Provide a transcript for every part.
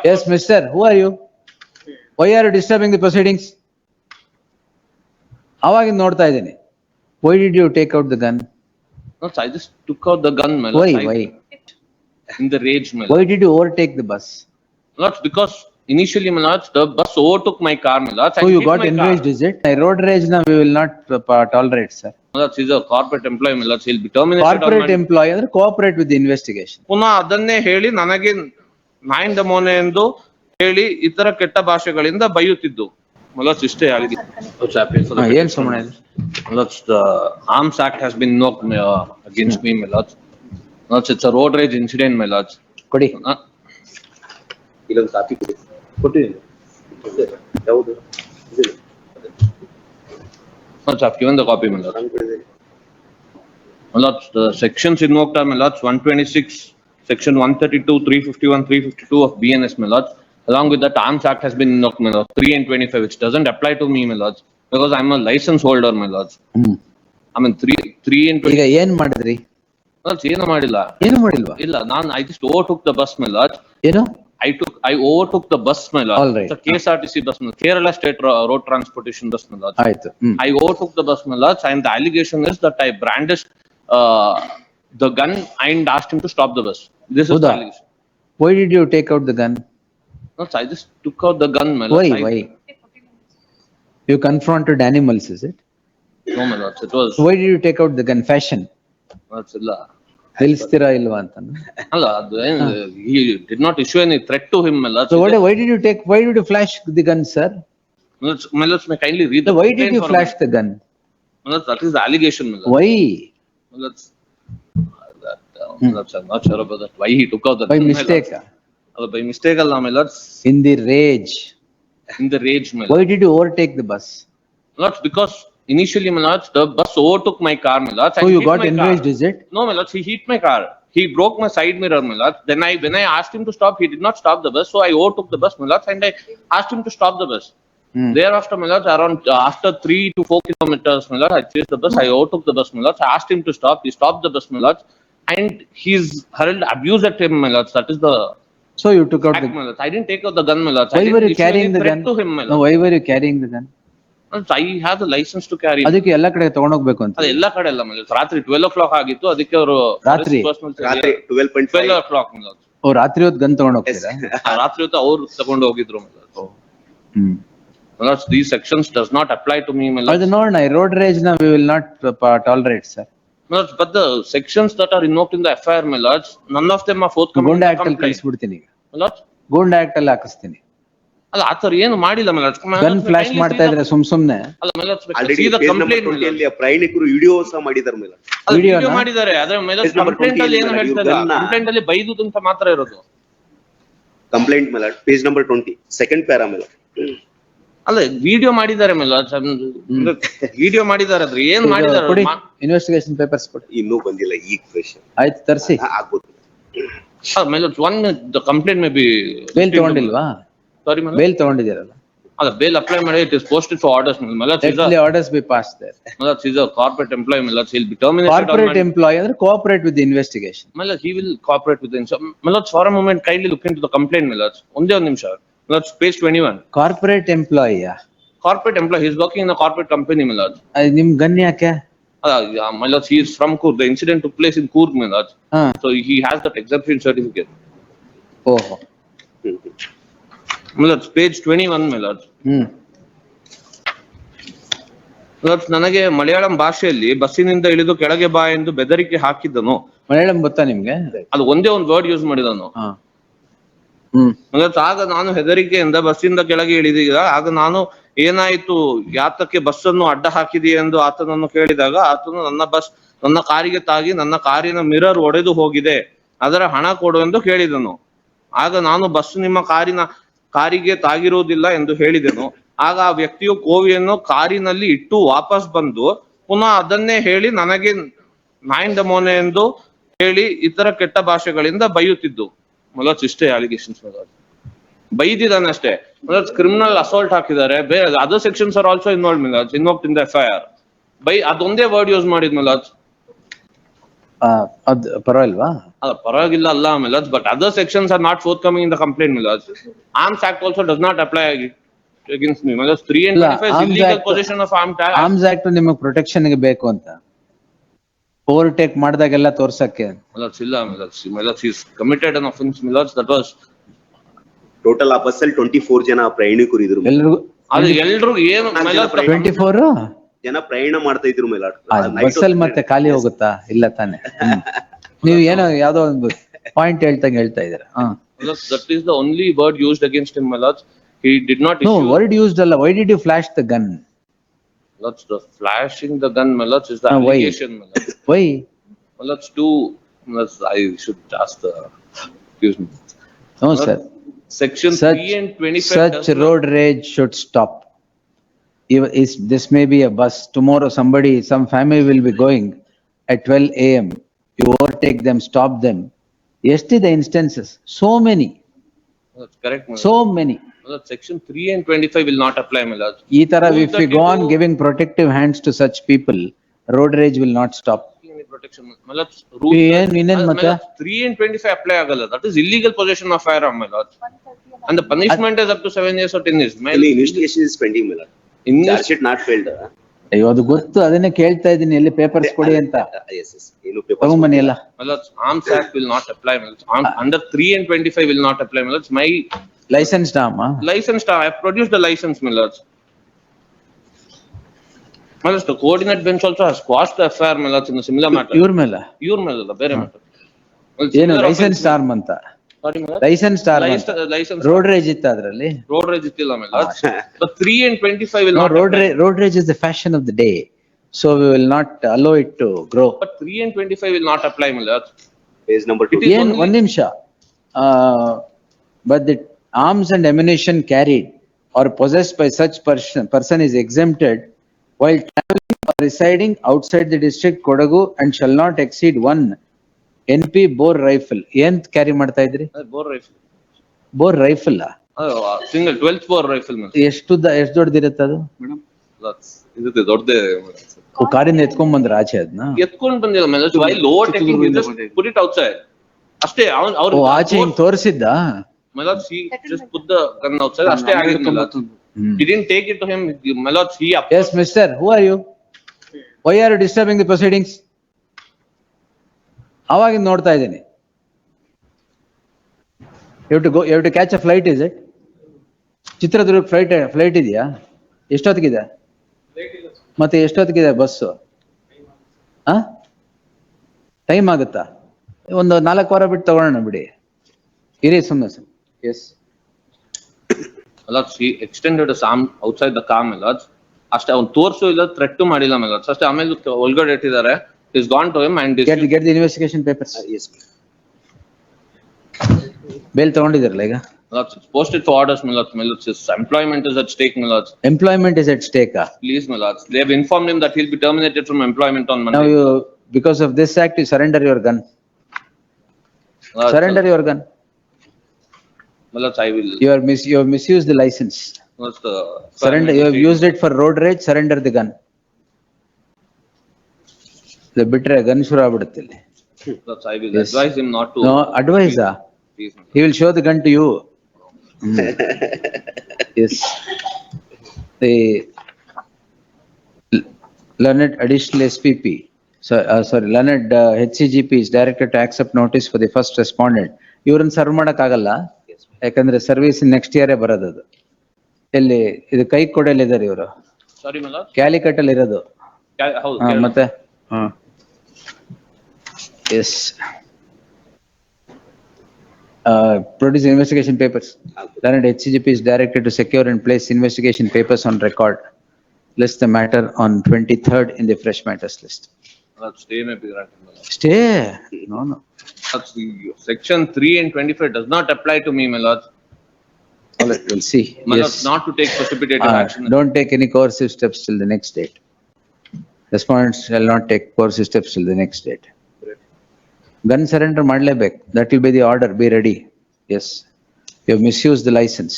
Yes, mister, who are you? Why are you disturbing the proceedings? ಅವಾಗಿಂದ ನೋಡ್ತಾ ಇದ್ದೀನಿ. Why did you take out the gun? No, I just took out the gun, my Why? lord. Why? In the rage, my Why lord. did you overtake the bus? Not because initially, my lord, the bus overtook my car, my lord. So you got enraged, is it? Road rage now we will not tolerate, sir. My lord, he's a corporate employee, my lord. He'll be terminated. Corporate employee ಅಂದ್ರೆ cooperate with the investigation. ಪುನಃ ಅದನ್ನೇ ಹೇಳಿ ನನಗೆ ನಾಯಿಂದ ಮೋನೆ ಎಂದು ಹೇಳಿ ಇತರ ಕೆಟ್ಟ ಭಾಷೆಗಳಿಂದ ಬೈಯುತ್ತಿದ್ದು. ಮಲೋಚ್ ಇಷ್ಟೇ ಆಗಿದೆ. ಏನ್ ಸುಮ್ಮನೆ Maloch, the Arms Act has been invoked against me, Maloch. Maloch, it's a road rage incident, Maloch. ಕೊಡಿ. ಇಲ್ಲೊಂದು ಕಾಪಿ ಕೊಟ್ಟಿದ್ದೀನಿ. ಯಾವುದು? Maloch, I've given the copy, Maloch. Maloch, the sections invoked are, Maloch, 126, section 132, 351, 352 of BNS, Maloch. Along with that, Arms Act has been invoked, Maloch, 3 and 25, which doesn't apply to me, Maloch, because I'm a license holder, Maloch. I mean, 3 and 20. ಈಗ ಏನ್ ಮಾಡಿದ್ರಿ? Maloch, ಏನು ಮಾಡಿಲ್ಲ. ಏನು ಮಾಡಿಲ್ವಾ? ಇಲ್ಲ, I just overtook the bus, Maloch. ಏನು? I overtook the bus, Maloch. All right. It's a KSRTC bus, Maloch. Kerala State Road Transportation bus, Maloch. ಆಯ್ತು. I overtook the bus, Maloch, and the allegation is that I brandished the gun and asked him to stop the bus. This is the allegation. Why did you take out the gun? No, I just took out the gun, Maloch. Why? You confronted animals, is it? No, Maloch, it was. Why did you take out the gun? Fashion. Maloch, ಇಲ್ಲ. ನಿಲ್ಲಿಸ್ತೀರಾ ಇಲ್ವಾ ಅಂತ. ಅಲ್ಲ, ಅದು he did not issue any threat to him, Maloch. So why did you flash the gun, sir? Maloch, may kindly read the Why did you flash the gun? Maloch, that is the allegation, Maloch. Why? Maloch, Maloch, I'm not sure about that. Why he took out the By gun, mistake? Maloch. By mistake ಅಲ್ಲ, Maloch. In the rage. In the rage, Maloch. Why did you overtake the bus? Maloch, because initially, Maloch, the bus overtook my car, Maloch. So you got enraged, is it? No, Maloch, he hit my car. He broke my side mirror, Maloch. Then when I asked him to stop, he did not stop the bus. So I overtook the bus, Maloch, and I asked him to stop the bus. Thereafter, Maloch, around after 3 to 4 kilometers, Maloch, I chased the bus. I overtook the bus, Maloch. I asked him to stop. He stopped the bus, Maloch, and he's hurled abuse at him, Maloch. That is the. So you took out fact, the gun. Maloch. I didn't take out the gun, Maloch. Why were you carrying the gun? To him, Maloch. No, why were you carrying the gun? I have the license to carry. ಅದಕ್ಕೆ ಎಲ್ಲ ಕಡೆ ತಗೊಂಡೋಗ್ಬೇಕು ಅಂತ. ಅದು ಎಲ್ಲ ಕಡೆ ಅಲ್ಲ, Maloch. ರಾತ್ರಿ 12 o'clock ಆಗಿತ್ತು, ಅದಕ್ಕೆ ಅವರು ರಾತ್ರಿ 12.5 o'clock, Maloch. ಓ, ರಾತ್ರಿ ಹೊತ್ತು ಗನ್ ತಗೊಂಡ್ ಹೋಗ್ತೀರಾ? ರಾತ್ರಿ ಹೊತ್ತು ಅವ್ರು ತಗೊಂಡು ಹೋಗಿದ್ರು, Maloch. Maloch, these sections does not apply to me, Maloch. ಅದು ನೋಡೋಣ, ರೋಡ್ ರೇಜ್ ನ we will not tolerate, sir. Maloch, but the sections that are invoked in the FIR, Maloch, none of them are forthcoming. Goonda act ಅಲ್ಲಿ ಕಳಿಸ್ಬಿಡ್ತೀನಿ ಈಗ. Maloch, ಗೂಂಡಾ act ಅಲ್ಲಿ ಹಾಕಿಸ್ತೀನಿ. ಅಲ್ಲ, ಆತರ ಏನು ಮಾಡಿಲ್ಲ, Maloch. ಗನ್ ಫ್ಲಾಶ್ ಮಾಡ್ತಾ ಇದ್ರೆ ಸುಮ್ನೆ. ಅಲ್ಲ, Maloch, already see the complaint, ಅಲ್ಲಿ ಪ್ರಯಾಣಿಕರು ವಿಡಿಯೋ ಸಹ ಮಾಡಿದ್ದಾರೆ ಮೇಲೆ. ವಿಡಿಯೋ ಮಾಡಿದ್ದಾರೆ, ಆದ್ರೆ Maloch ಕಂಪ್ಲೇಂಟ್ ಅಲ್ಲಿ ಏನು ಹೇಳ್ತಾ ಇಲ್ಲ. ಕಂಪ್ಲೇಂಟ್ ಅಲ್ಲಿ ಬೈದು ಅಂತ ಮಾತ್ರ ಇರೋದು. ಕಂಪ್ಲೇಂಟ್ ಮೇಲೆ ಪೇಜ್ ನಂಬರ್ 20 ಸೆಕೆಂಡ್ ಪ್ಯಾರಾ ಮೇಲೆ. ಅಲ್ಲ, ವಿಡಿಯೋ ಮಾಡಿದ್ದಾರೆ, Maloch. ವಿಡಿಯೋ ಮಾಡಿದ್ದಾರೆ, ಆದ್ರೆ ಏನ್ ಮಾಡಿದ್ದಾರೆ? ಇನ್ವೆಸ್ಟಿಗೇಷನ್ ಪೇಪರ್ಸ್ ಕೊಡಿ. ಇನ್ನೂ ಬಂದಿಲ್ಲ, ಈಗ ಫ್ರೆಶ್ ಆಯ್ತು, ತರಿಸಿ. ಆಗ್ಬೋದು. Maloch, one minute, the complaint may be. Bail ತಗೊಂಡಿಲ್ವಾ? Sorry, Maloch. ಬೇಲ್ ತಗೊಂಡಿದ್ದೀರಲ್ಲ? ಅಲ್ಲ, ಬೇಲ್ ಅಪ್ಲೈ ಮಾಡಿ, it is posted for orders, Maloch. Let the orders be passed there. Maloch is a corporate employee, Maloch. He'll be terminated. Corporate employee ಅಂದ್ರೆ cooperate with the investigation. Maloch, he will cooperate with the Maloch, for a moment, kindly look into the complaint, Maloch. ಒಂದೇ ಒಂದು ನಿಮಿಷ. Maloch, page 21. Corporate employee. Corporate employee, he is working in a corporate company, Maloch. ನಿಮ್ gun ಯಾಕೆ? Maloch, he is from Coorg. The incident took place in Coorg, Maloch. So he has that exemption certificate. ಓಹೋ. Maloch, page 21, Maloch. Maloch, ನನಗೆ ಮಲಯಾಳಂ ಭಾಷೆಯಲ್ಲಿ ಬಸ್ಸಿನಿಂದ ಇಳಿದು ಕೆಳಗೆ ಬಾ ಎಂದು ಬೆದರಿಕೆ ಹಾಕಿದ್ದನು. ಮಲಯಾಳಂ ಗೊತ್ತಾ ನಿಮ್ಗೆ? ಅದು ಒಂದೇ ಒಂದು ವರ್ಡ್ ಯೂಸ್ ಮಾಡಿದನು. Maloch, ಆಗ ನಾನು ಹೆದರಿಕೆಯಿಂದ ಬಸ್ಸಿಂದ ಕೆಳಗೆ ಇಳಿದಿದ್ದ. ಆಗ ನಾನು ಏನಾಯ್ತು, ಯಾತಕ್ಕೆ ಬಸ್ಸನ್ನು ಅಡ್ಡ ಹಾಕಿದೆ ಎಂದು ಆತನನ್ನು ಕೇಳಿದಾಗ, ಆತನು ನನ್ನ ಕಾರಿಗೆ ತಾಗಿ ನನ್ನ ಕಾರಿನ ಮಿರರ್ ಒಡೆದು ಹೋಗಿದೆ, ಅದರ ಹಣ ಕೊಡು ಎಂದು ಕೇಳಿದನು. ಆಗ ನಾನು ಬಸ್ ನಿಮ್ಮ ಕಾರಿಗೆ ತಾಗಿರುವುದಿಲ್ಲ ಎಂದು ಹೇಳಿದೆನು. ಆಗ ಆ ವ್ಯಕ್ತಿಯು ಕೋವಿಯನ್ನು ಕಾರಿನಲ್ಲಿ ಇಟ್ಟು ವಾಪಸ್ ಬಂದು ಪುನಃ ಅದನ್ನೇ ಹೇಳಿ ನನಗೆ ನಾಯಿಂದ ಮೋನೆ ಎಂದು ಹೇಳಿ ಇತರ ಕೆಟ್ಟ ಭಾಷೆಗಳಿಂದ ಬೈಯುತ್ತಿದ್ದು. Maloch, ಇಷ್ಟೇ ಅಲಿಗೇಷನ್ಸ್. ಬೈದಿದ್ದಾನಷ್ಟೇ. Maloch, ಕ್ರಿಮಿನಲ್ ಅಸಾಲ್ಟ್ ಹಾಕಿದ್ದಾರೆ. Other sections are also involved, Maloch, invoked in the FIR. ಅದೊಂದೇ ವರ್ಡ್ ಯೂಸ್ ಮಾಡಿದ್, Maloch. ಅದ್ ಪರವಾಗಿಲ್ವಾ? ಪರವಾಗಿಲ್ಲ ಅಲ್ಲ Milords, but other sections are not forthcoming in the complaint Milords. Arms Act also does not apply against me Milords. 3 and ಇಲ್ಲ, 25 is Arms illegal Act- possession of armed act. Arms act ನಿಮಗ್ protection ಗೆ ಬೇಕು ಅಂತ overtake ಮಾಡಿದಾಗೆಲ್ಲ ತೋರ್ಸಕ್ಕೆ. Milords, ಇಲ್ಲ Milords, he's committed an offense Milords, that was total ಆ bus ಅಲ್ಲಿ 24 ಜನ ಪ್ರಯಾಣಿಕರು ಇದ್ರು. ಎಲ್ರಿಗೂ ಅದು ಎಲ್ರು ಏನು Milords, 24 ಜನ ಪ್ರಯಾಣ ಮಾಡ್ತಾ ಇದ್ರು ಮೇಲಾಡ್. ಬಸ್ ಅಲ್ಲಿ ಮತ್ತೆ ಖಾಲಿ ಹೋಗುತ್ತಾ? ಇಲ್ಲ ತಾನೆ. ನೀವು ಏನೋ ಯಾವ್ದೋ ಒಂದು ಪಾಯಿಂಟ್ ಹೇಳ್ತಾ ಇದ್ದೀರಾ. Milords, that is the only word used against him Milords. He did not No, issue. word used ಅಲ್ಲ. Why did you flash the gun? Milords, the flashing the gun Milords is the Why? allegation Milords. Why? Milords, Milords, I should ask the, excuse me. No, sir. Section Such- 3 and 25 Such does not- road rage should stop. This may be a bus. Tomorrow some family will be going at 12 AM. You overtake them, stop them. Yesterday instances, so many, That's correct Milords. so many. Milords, section 3 and 25 will not apply Milords. Ee tara, Rule if we go on 32 giving protective hands to such people, road rage will not stop. Any protection Milords, rule ಇನ್ನೇನ್ ಮತ್ತೆ? Milords, 3 and 25 apply ಆಗಲ್ಲ. That is illegal possession of firearm Milords. And the punishment is up to 7 years or 10 years. Investigation is pending milord. Charge sheet not filed. ಅಯ್ಯೋ, ಅದು ಗೊತ್ತು, ಅದನ್ನೇ ಕೇಳ್ತಾ ಇದೀನಿ, ಎಲ್ಲಿ ಪೇಪರ್ಸ್ ಕೊಡಿ ಅಂತ. ಎಸ್ ಏನು ಪೇಪರ್ ತಗೊಂಬನ್ನಿ ಎಲ್ಲ. Milords, Arms Act will not apply Milords. Under 3 and 25 will not apply Milords. My license ಡಾಮ. license, I have produced the license Milords. Milords, the coordinate bench also has quashed the FIR Milords in a similar matter. ಇವ್ರ ಮೇಲೆ Iವ್ರ ಮೇಲಲ್ಲ, ಬೇರೆ matter. Milords, ಏನು similar licence offense- arm ಅಂತ? Sorry Milords. Licence arm ಅಂತ. License. Road ರೇಜ್ ಇತ್ತ ಅದ್ರಲ್ಲಿ? Road rage ಇತ್ತಿಲ್ಲ Milords. But 3 and 25 will No, not apply. road rage is the fashion of the day, so we will not allow it to grow. But 3 and 25 will not apply Milords. Page number It 2. is ಏನ್ only- ಒಂದ್ ನಿಮಿಷ. But the arms and ammunition carried or possessed by such person is exempted while traveling or residing outside the district Kodagu and shall not exceed 1 NP bore rifle. ಏನ್ carry ಮಾಡ್ತಾ ಇದ್ರಿ? Bore rifle. Bore rifle Single 12th bore rifle Milords. ಎಷ್ಟು ದೊಡ್ಡದಿರುತ್ತೆ ಅದು? Milords, ಇದು ದೊಡ್ಡದೇ ಓ, ಕಾರಿಂದ ಎತ್ಕೊಂಡ್ ಬಂದ್ರ ಆಚೆ ಅದನ್ನ? ಎತ್ಕೊಂಡ್ ಬಂದಿಲ್ಲ Milords. While overtaking, he just put it outside. ಅಷ್ಟೇ ಅವ್ರು ಓ, ಆಚೆ ಹಿಂಗ್ ತೋರಿಸಿದ್ದ? Milords, he just put the gun outside. ಅಷ್ಟೇ ಆಗಿದ್ದು Milords. He didn't take it to him Milords. He up. Yes, mister, who are you? Why are you disturbing the proceedings? ಅವಾಗಿಂದ ನೋಡ್ತಾ ಇದ್ದೀನಿ. You have to catch a flight, is it? Chitradurga flight ಇದೆಯಾ? ಎಷ್ಟೊತ್ತಿಗಿದೆ? ಮತ್ತೆ ಎಷ್ಟೊತ್ತಿಗಿದೆ bus? Time ಆಗುತ್ತಾ? ಒಂದು 4 ವಾರ ಬಿಟ್ಟು ತಗೊಳ್ಳೋಣ ಬಿಡಿ. ಇರಿ ಸುಮ್ಮನೆ. S. Milords, he extended his arm outside the car Milords. ಅಷ್ಟೇ, ಅವ್ನು ತೋರ್ಸು ಇಲ್ಲ, ಥ್ರೆಟ್ ಮಾಡಿಲ್ಲ Milords. ಅಷ್ಟೇ, ಆಮೇಲೆ ಒಳಗಡೆ ಇಟ್ಟಿದ್ದಾರೆ. He's gone to him and Get the investigation papers. Yes bail ತಗೊಂಡಿದ್ದೀರಲ್ಲ ಈಗ? Milords, it's posted for orders Milords. His employment is at stake Milords. Employment is at stake. Please Milords. They have informed him that he'll be terminated from employment on Now Monday. because of this act, you surrender your gun. Milords, Surrender your gun. Milords, I will. You have misused the license. Milords, Surrender, you have used it for road rage, surrender the gun. The bitre gun ಶುರು ಆಗ್ಬಿಡುತ್ತೆ ಇಲ್ಲಿ. Milords, I will Yes. advise him not to. No, advise. Please, Milords. He will show the gun to you. Yes. The learned additional SPP, learned HCGP is directed to accept notice for the first respondent. ಇವ್ರನ್ನ serve ಮಾಡಕ್ ಆಗಲ್ಲ, ಯಾಕಂದ್ರೆ service next ಇಯರೇ ಬರೋದದು. ಎಲ್ಲಿ ಇದು ಕೈ ಕೊಡಲಿದ್ದಾರೆ ಇವರು? Sorry Milords. Calicut ಅಲ್ಲಿ ಇರೋದು. ಹೌದು. ಮತ್ತೆ S. Produce investigation papers. Learned HCGP is directed to secure and place investigation papers on record. List the matter on 23rd in the fresh matters list. Milords, stay may be granted Milords. Stay. No. Milords, section 3 and 25 does not apply to me Milords. All right, we'll see. Milords, Yes. not to take precipitated action. Don't take any coercive steps till the next date. Respondents shall not take coercive steps till the next date. Gun surrender ಮಾಡ್ಲೇಬೇಕು. That will be the order. Be ready. Yes. You have misused the license.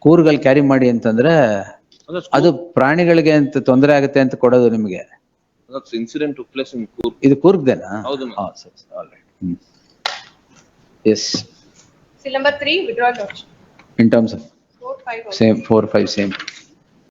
ಕೂರ್ಗಲ್ carry ಮಾಡಿ ಅಂತಂದ್ರೆ Milords, ಅದು ಪ್ರಾಣಿಗಳಿಗೆ ಅಂತ ತೊಂದರೆ ಆಗುತ್ತೆ ಅಂತ ಕೊಡೋದು ನಿಮಗೆ. Incident took place in Kurg. ಇದು ಕೂರ್ಗ್ದೇನಾ? ಹೌದು ma'am. ಸರಿ, all right. Yes, Seal number 3, withdrawal motion. in terms of 4, 5 also. same, 4, 5, same.